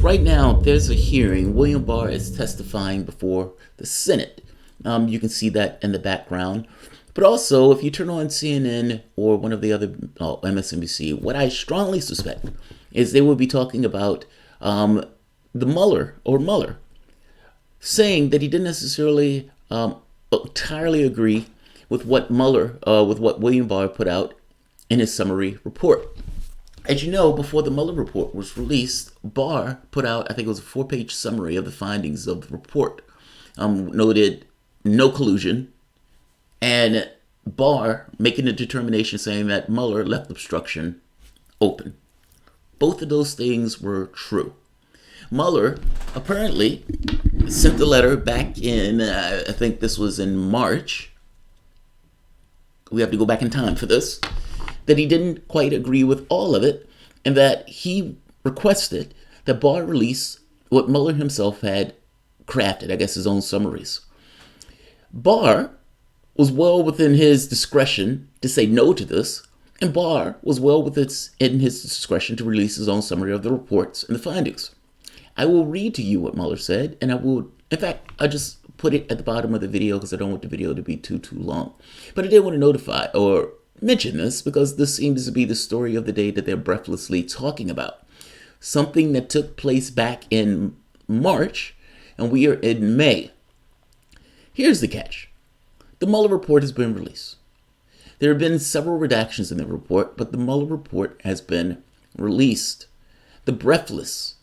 right now, there's a hearing. William Barr is testifying before the Senate. You can see that in the background. But also, if you turn on CNN or one of the other MSNBC, what I strongly suspect is they will be talking about the Mueller, saying that he didn't necessarily entirely agree with what William Barr put out in his summary report. As you know, before the Mueller report was released, Barr put out, I think it was a 4-page summary of the findings of the report. Noted no collusion, and Barr making a determination saying that Mueller left obstruction open. Both of those things were true. Mueller apparently sent the letter back in, I think this was in March. We have to go back in time for this. That he didn't quite agree with all of it, and that he requested that Barr release what Mueller himself had crafted, I guess his own summaries. Barr was well within his discretion to say no to this, and Barr was well in his discretion to release his own summary of the reports and the findings. I will read to you what Mueller said, and I just put it at the bottom of the video because I don't want the video to be too long. But I did want to notify or mention this because this seems to be the story of the day that they're breathlessly talking about. Something that took place back in March, and we are in May. Here's the catch. The Mueller report has been released. There have been several redactions in the report, but the Mueller report has been released. The breathless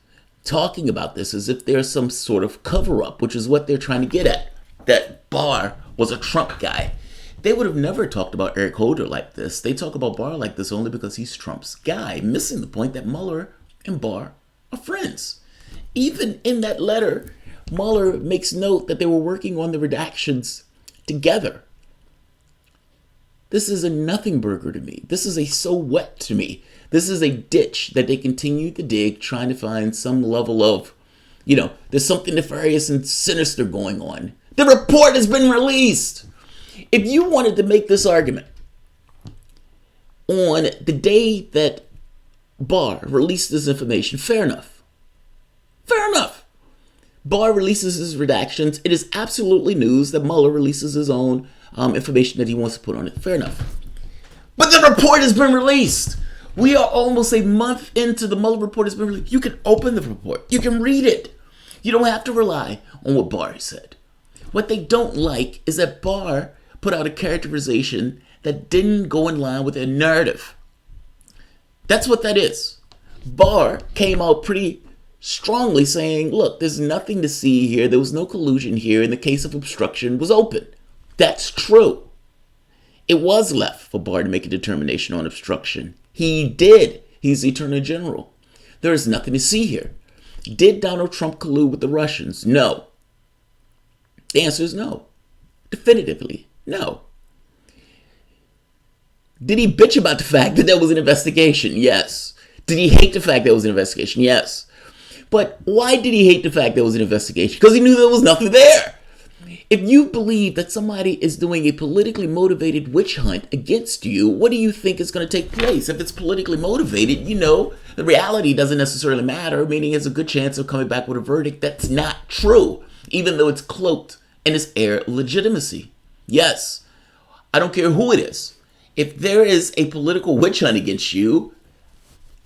talking about this as if there's some sort of cover-up, which is what they're trying to get at, that Barr was a Trump guy. They would have never talked about Eric Holder like this. They talk about Barr like this only because he's Trump's guy, missing the point that Mueller and Barr are friends. Even in that letter, Mueller makes note that they were working on the redactions together. This is a nothing burger to me. This is a so what to me. This is a ditch that they continue to dig, trying to find some level of, there's something nefarious and sinister going on. The report has been released. If you wanted to make this argument on the day that Barr released this information, fair enough. Fair enough. Barr releases his redactions. It is absolutely news that Mueller releases his own information that he wants to put on it. Fair enough. But the report has been released. We are almost a month into the Mueller report has been released. You can open the report. You can read it. You don't have to rely on what Barr said. What they don't like is that Barr put out a characterization that didn't go in line with their narrative. That's what that is. Barr came out pretty strongly saying, look, there's nothing to see here. There was no collusion here, and the case of obstruction was open. That's true. It was left for Barr to make a determination on obstruction. He did. He's the Attorney General. There is nothing to see here. Did Donald Trump collude with the Russians? No. The answer is no. Definitively, no. Did he bitch about the fact that there was an investigation? Yes. Did he hate the fact there was an investigation? Yes. But why did he hate the fact there was an investigation? Because he knew there was nothing there. If you believe that somebody is doing a politically motivated witch hunt against you, what do you think is going to take place? If it's politically motivated, the reality doesn't necessarily matter, meaning there's a good chance of coming back with a verdict. That's not true, even though it's cloaked in its air legitimacy. Yes, I don't care who it is. If there is a political witch hunt against you,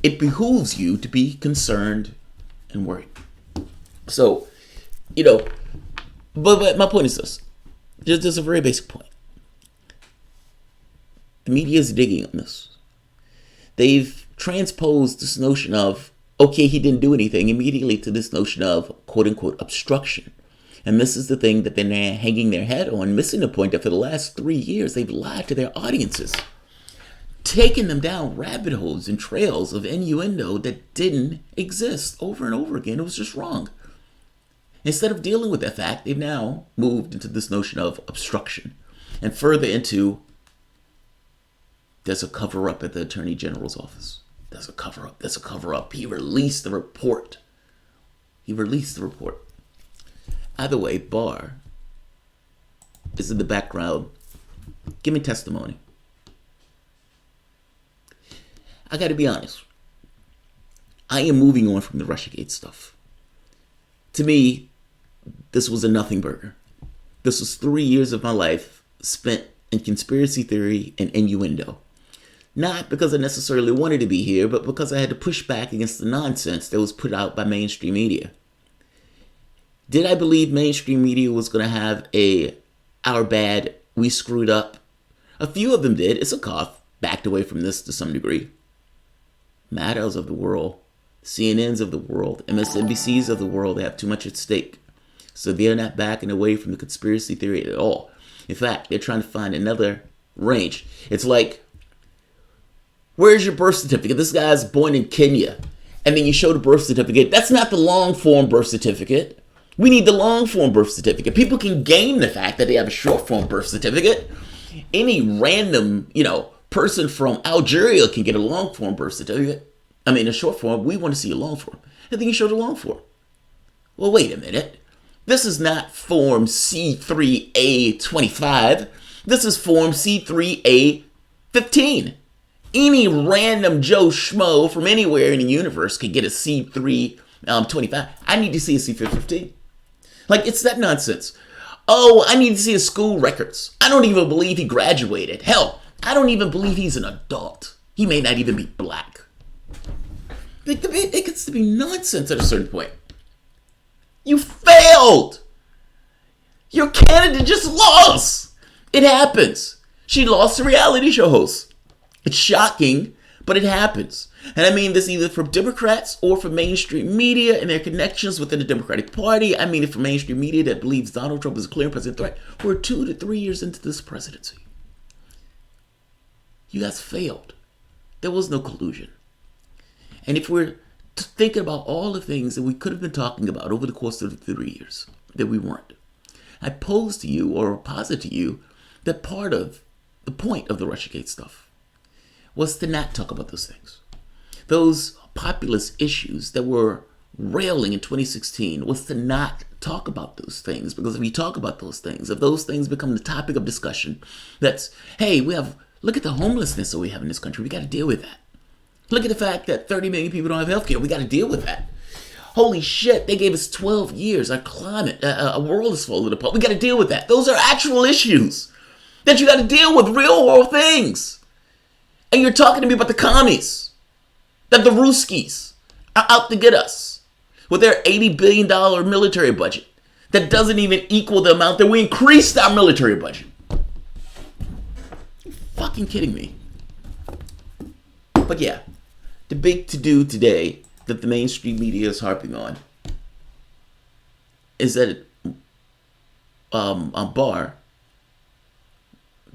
it behooves you to be concerned and worried. So, but my point is this. Just a very basic point. The media is digging on this. They've transposed this notion of, okay, he didn't do anything, immediately to this notion of, quote unquote, obstruction. And this is the thing that they're hanging their head on, missing the point that for the last 3 years, they've lied to their audiences, taking them down rabbit holes and trails of innuendo that didn't exist over and over again. It was just wrong. Instead of dealing with that fact, they've now moved into this notion of obstruction and further into there's a cover-up at the Attorney General's office. There's a cover-up. There's a cover-up. He released the report. Either way, Barr is in the background giving testimony. I got to be honest. I am moving on from the Russiagate stuff. To me, this was a nothing burger. This was 3 years of my life spent in conspiracy theory and innuendo. Not because I necessarily wanted to be here, but because I had to push back against the nonsense that was put out by mainstream media. Did I believe mainstream media was going to have our bad, we screwed up? A few of them did. Isikoff backed away from this to some degree. Maddows of the world, CNNs of the world, MSNBCs of the world, they have too much at stake. So they're not backing away from the conspiracy theory at all. In fact, they're trying to find another range. It's like, where's your birth certificate? This guy's born in Kenya. And then you show the birth certificate. That's not the long form birth certificate. We need the long form birth certificate. People can game the fact that they have a short form birth certificate. Any random, person from Algeria can get a long form birth certificate. I mean, a short form. We want to see a long form. And then you show the long form. Well, wait a minute. This is not form C3A25. This is form C3A15. Any random Joe Schmo from anywhere in the universe can get a C325. I need to see a C315. Like, it's that nonsense. Oh, I need to see his school records. I don't even believe he graduated. Hell, I don't even believe he's an adult. He may not even be black. It gets to be nonsense at a certain point. You failed. Your candidate just lost. It happens. She lost the reality show host. It's shocking, but it happens. And I mean this either from Democrats or from mainstream media and their connections within the Democratic Party. I mean it from mainstream media that believes Donald Trump is a clear president threat. We're 2 to 3 years into this presidency. You guys failed. There was no collusion. And if we're thinking about all the things that we could have been talking about over the course of the 3 years that we weren't, I pose to you or posit to you that part of the point of the Russiagate stuff was to not talk about those things. Those populist issues that were railing in 2016 was to not talk about those things. Because if we talk about those things, if those things become the topic of discussion, that's, hey, look at the homelessness that we have in this country. We got to deal with that. Look at the fact that 30 million people don't have health care. We got to deal with that. Holy shit, they gave us 12 years. Our climate, our world is falling apart. We got to deal with that. Those are actual issues that you got to deal with, real world things. And you're talking to me about the commies, that the Ruskies are out to get us with their $80 billion military budget that doesn't even equal the amount that we increased our military budget. You're fucking kidding me. But yeah, the big to-do today that the mainstream media is harping on is that Barr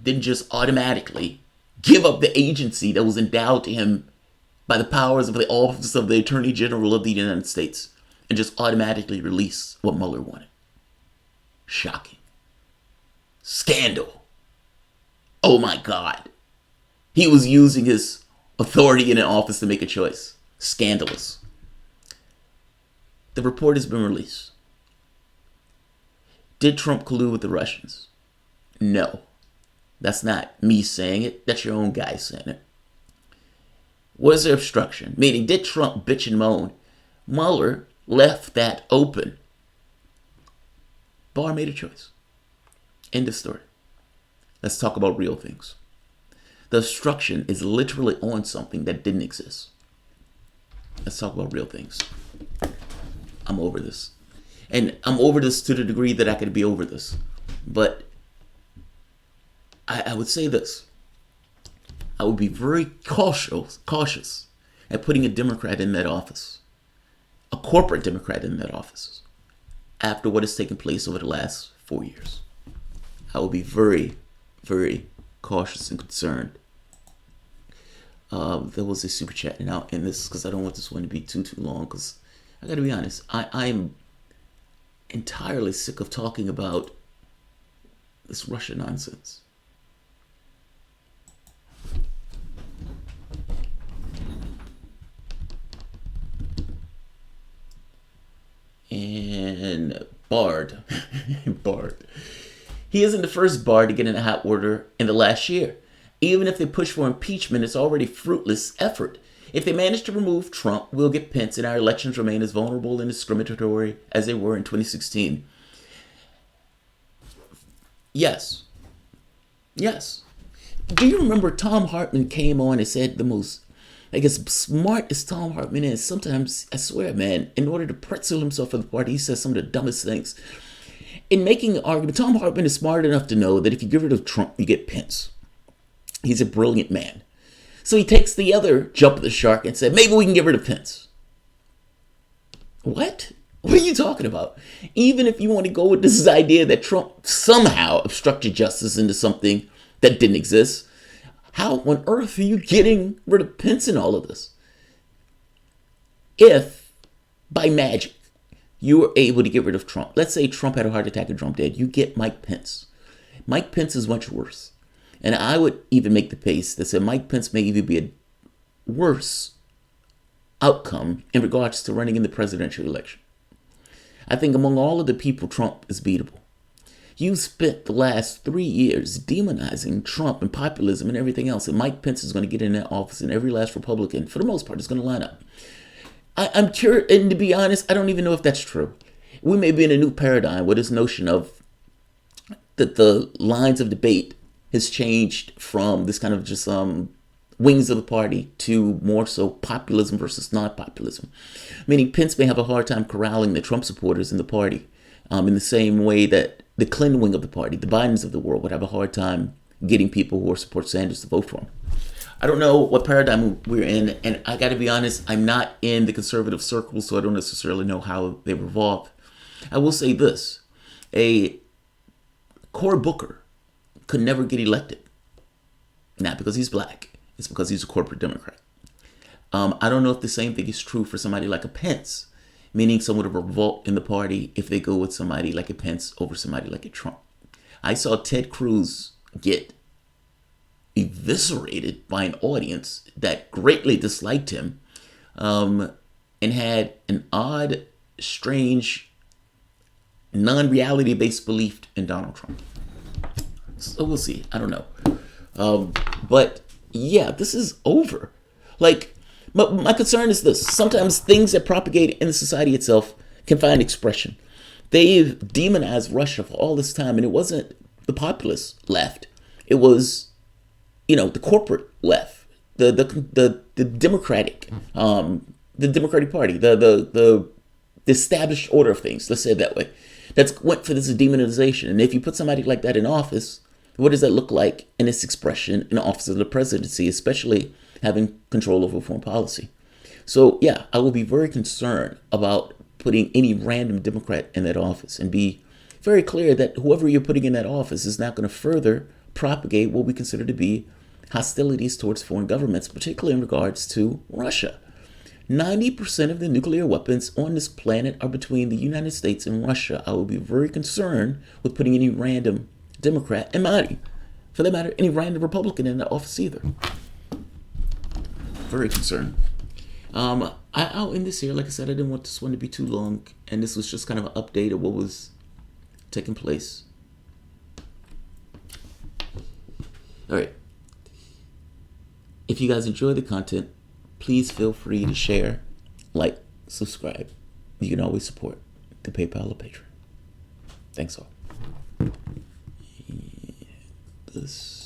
didn't just automatically give up the agency that was endowed to him by the powers of the office of the Attorney General of the United States and just automatically release what Mueller wanted. Shocking. Scandal. Oh my God. He was using his authority in an office to make a choice. Scandalous. The report has been released. Did Trump collude with the Russians? No. That's not me saying it. That's your own guy saying it. Was there obstruction? Meaning, did Trump bitch and moan? Mueller left that open. Barr made a choice. End of story. Let's talk about real things. The obstruction is literally on something that didn't exist. Let's talk about real things. I'm over this. And I'm over this to the degree that I could be over this. But I would say this. I would be very cautious at putting a Democrat in that office. A corporate Democrat in that office. After what has taken place over the last 4 years. I would be very, very cautious and concerned. There was a super chat, and I'll end this because I don't want this one to be too long, because I gotta be honest, I'm entirely sick of talking about this Russia nonsense. And Bard. He isn't the first Barr to get in a hot water in the last year. Even if they push for impeachment, it's already fruitless effort. If they manage to remove Trump, we'll get Pence and our elections remain as vulnerable and discriminatory as they were in 2016. Yes. Yes. Do you remember Tom Hartman came on and said the most, I guess, smart as Tom Hartman is? Sometimes, I swear, man, in order to pretzel himself for the party, he says some of the dumbest things. In making an argument, Tom Hartman is smart enough to know that if you get rid of Trump, you get Pence. He's a brilliant man. So he takes the other jump of the shark and said, maybe we can get rid of Pence. What? What are you talking about? Even if you want to go with this idea that Trump somehow obstructed justice into something that didn't exist, how on earth are you getting rid of Pence in all of this? If, by magic, you were able to get rid of Trump, let's say Trump had a heart attack and Trump dead, you get Mike Pence. Mike Pence is much worse. And I would even make the case that said Mike Pence may even be a worse outcome in regards to running in the presidential election. I think among all of the people, Trump is beatable. You spent the last 3 years demonizing Trump and populism and everything else, and Mike Pence is going to get in that office, and every last Republican, for the most part, is going to line up. I'm curious, and to be honest, I don't even know if that's true. We may be in a new paradigm where this notion of that the lines of debate has changed from this kind of just wings of the party to more so populism versus non-populism. Meaning Pence may have a hard time corralling the Trump supporters in the party in the same way that the Clinton wing of the party, the Bidens of the world, would have a hard time getting people who support Sanders to vote for him. I don't know what paradigm we're in, and I got to be honest, I'm not in the conservative circles, so I don't necessarily know how they revolve. I will say this. A Cory Booker could never get elected. Not because he's black. It's because he's a corporate Democrat. I don't know if the same thing is true for somebody like a Pence, meaning someone would revolt in the party if they go with somebody like a Pence over somebody like a Trump. I saw Ted Cruz get eviscerated by an audience that greatly disliked him and had an odd, strange, non-reality based belief in Donald Trump. So we'll see. I don't know. But yeah, this is over. Like, my concern is this. Sometimes things that propagate in the society itself can find expression. They've demonized Russia for all this time, and it wasn't the populist left. It was, the corporate left, the Democratic, the Democratic Party, the established order of things. Let's say it that way. That's went for this demonization. And if you put somebody like that in office, what does that look like in its expression in the office of the presidency, especially having control over foreign policy? So yeah, I will be very concerned about putting any random Democrat in that office, and be very clear that whoever you're putting in that office is not going to further propagate what we consider to be hostilities towards foreign governments, particularly in regards to Russia. 90% of the nuclear weapons on this planet are between the United States and Russia. I will be very concerned with putting any random Democrat, and for that matter, any random Republican in that office either. Very concerned. I'll end this here. Like I said, I didn't want this one to be too long, and this was just kind of an update of what was taking place. All right. If you guys enjoy the content, please feel free to share, like, subscribe. You can always support the PayPal or Patreon. Thanks all. This